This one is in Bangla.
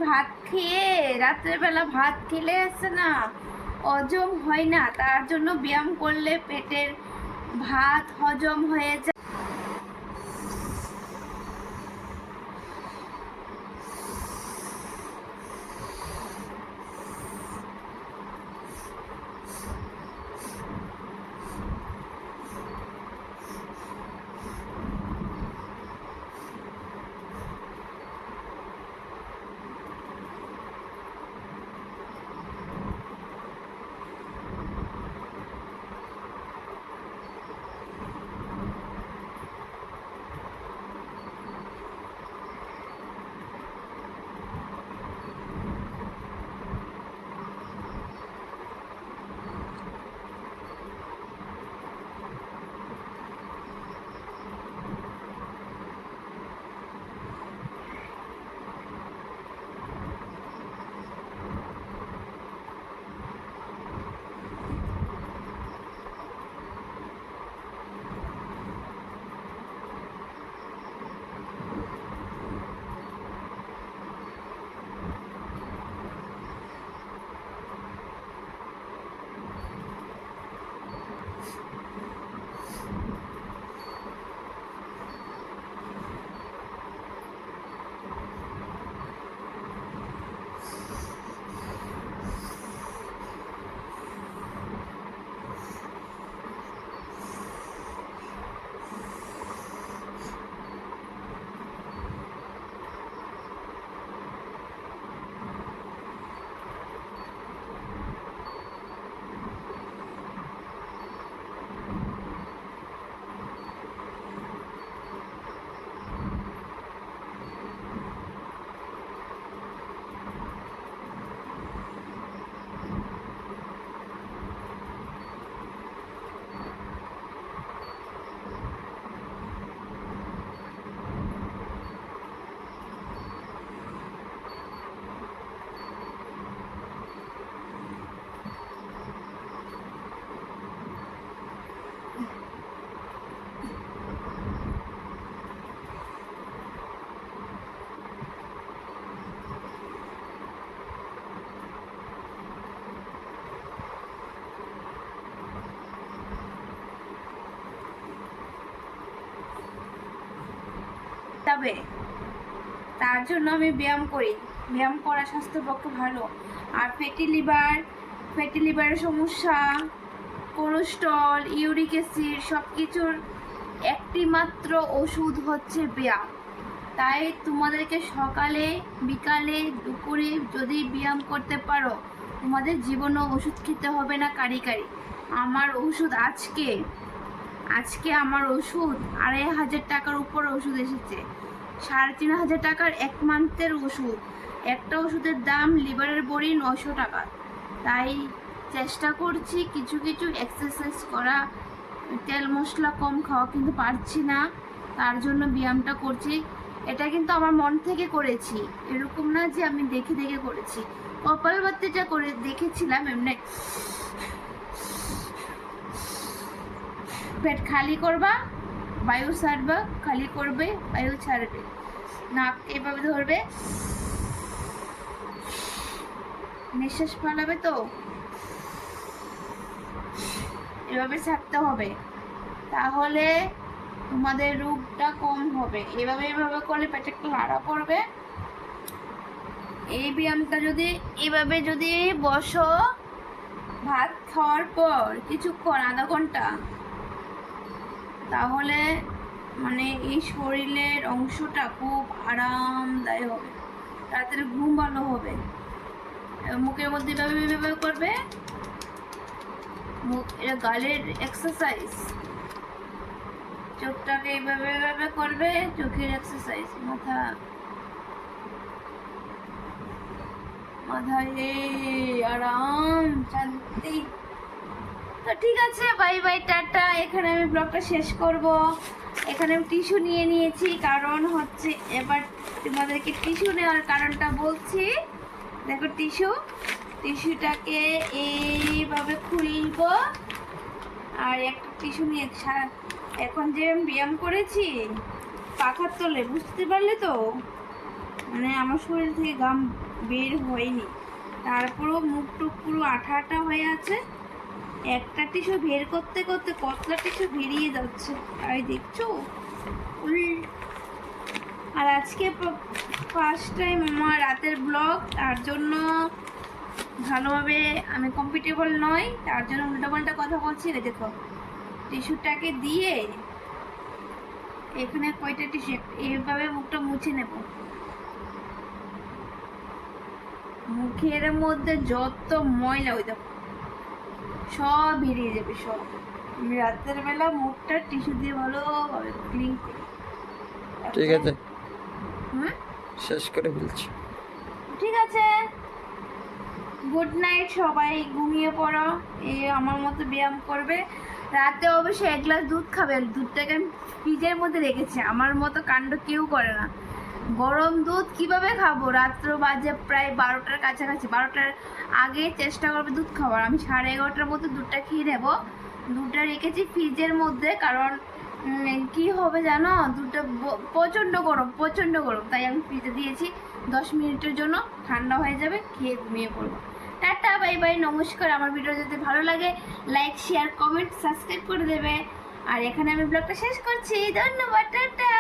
ভাত খেয়ে রাত্রেবেলা ভাত খেলে আসছে না, হজম হয় না, তার জন্য ব্যায়াম করলে পেটের ভাত হজম হয়ে যায়। তবে তার জন্য আমি ব্যায়াম করি। ব্যায়াম করা স্বাস্থ্যের পক্ষে ভালো। আর ফ্যাটি লিভারের সমস্যা, কোলেস্ট্রল, ইউরিক অ্যাসিড সব কিছুর একটি মাত্র ওষুধ হচ্ছে ব্যায়াম। তাই তোমাদেরকে সকালে, বিকালে, দুপুরে যদি ব্যায়াম করতে পারো, তোমাদের জীবনও ওষুধ খেতে হবে না কারি। আমার ওষুধ আজকে আমার ওষুধ ২,৫০০ টাকার উপর ওষুধ এসেছে। ৩,৫০০ টাকার 1 মান্থের ওষুধ। একটা ওষুধের দাম লিভারের বড়ি ৯০০ টাকা। তাই চেষ্টা করছি কিছু এক্সারসাইজ করা, তেল মশলা কম খাওয়া, কিন্তু পারছি না। তার জন্য ব্যায়ামটা করছি। এটা কিন্তু আমার মন থেকে করেছি, এরকম না যে আমি দেখে করেছি। কপালভাতিটা করে দেখেছিলাম এমনি। পেট খালি করবা, বায়ু ছাড়বা, খালি করবে, বায়ু ছাড়বে। নাক এভাবে ধরবে, নিঃশ্বাস ফেলাবে, তো এভাবে ছাড়তে হবে, তাহলে তোমাদের রোগটা কম হবে। এভাবে করলে পেটে একটু লাড়া পড়বে। এই ব্যায়ামটা এভাবে যদি বসো, ভাত খাওয়ার পর কিছুক্ষণ, আধা ঘন্টা, তাহলে মানে এই শরীরের অংশটা খুব আরামদায়ক হবে, রাতের ঘুম ভালো হবে। মুখের মধ্যে এভাবে করবে, এটা গালের এক্সারসাইজ। চোখটাকে এইভাবে করবে, চোখের এক্সারসাইজ। মাথায় আরাম, শান্তি। তো ঠিক আছে, বাই বাই, টাটা। এখানে আমি ব্লগটা শেষ করব। এখানে আমি টিস্যু নিয়ে নিয়েছি, কারণ হচ্ছে এবার তোমাদেরকে টিস্যু নেওয়ার কারণটা বলছি। দেখো টিস্যুটাকে এইভাবে খুলব, আর একটা টিস্যু নিয়ে এখন যে আমি ব্যায়াম করেছি পাখার তলে, বুঝতে পারলে তো? মানে আমার শরীর থেকে ঘাম বের হয়নি, তারপরেও মুখ টুক পুরো আঠা আঠা হয়ে আছে। একটা টিস্যু বের করতে করতে কতটা টিস্যু বেরিয়ে যাচ্ছে, তাই দেখছো। আর আজকে ফার্স্ট টাইম আমার রাতের ব্লগ, তার জন্য ভালোভাবে আমি কমফর্টেবল নই, তার জন্য উল্টাপাল্টা কথা বলছি। দেখো টিস্যুটাকে দিয়ে এখানে কয়টা টিস্যু এইভাবে মুখটা মুছে নেব। মুখের মধ্যে যত ময়লা ওই দেখো সব বেরিয়ে যাবে সব। আমি রাতের বেলা মুখটা টিস্যু দিয়ে ভালোভাবে ক্লিন করি। ঠিক আছে, হুম, শেষ করে ফেলছি। ঠিক আছে, গুড নাইট সবাই, ঘুমিয়ে পড়ো। আমার মতো ব্যায়াম করবে। রাতে অবশ্যই 1 গ্লাস দুধ খাবে। দুধটাকে আমি ফ্রিজের মধ্যে রেখেছি, আমার মতো কাণ্ড কেউ করে না। গরম দুধ কিভাবে খাবো? রাত্র বাজে প্রায় 12টার কাছাকাছি, 12টার আগে চেষ্টা করবে দুধ খাওয়ার। আমি 11:30টার মধ্যে দুধটা খেয়ে নেবো। দুধটা রেখেছি ফ্রিজের মধ্যে, কারণ কি হবে জানো, দুধটা প্রচণ্ড গরম, প্রচণ্ড গরম, তাই আমি ফ্রিজে দিয়েছি। 10 মিনিটের জন্য ঠান্ডা হয়ে যাবে, খেয়ে ঘুমিয়ে পড়বো। টাটা, বাই বাই, নমস্কার। আমার ভিডিও যদি ভালো লাগে লাইক, শেয়ার, কমেন্ট, সাবস্ক্রাইব করে দেবে। আর এখানে আমি ব্লগটা শেষ করছি। ধন্যবাদ, টাটা।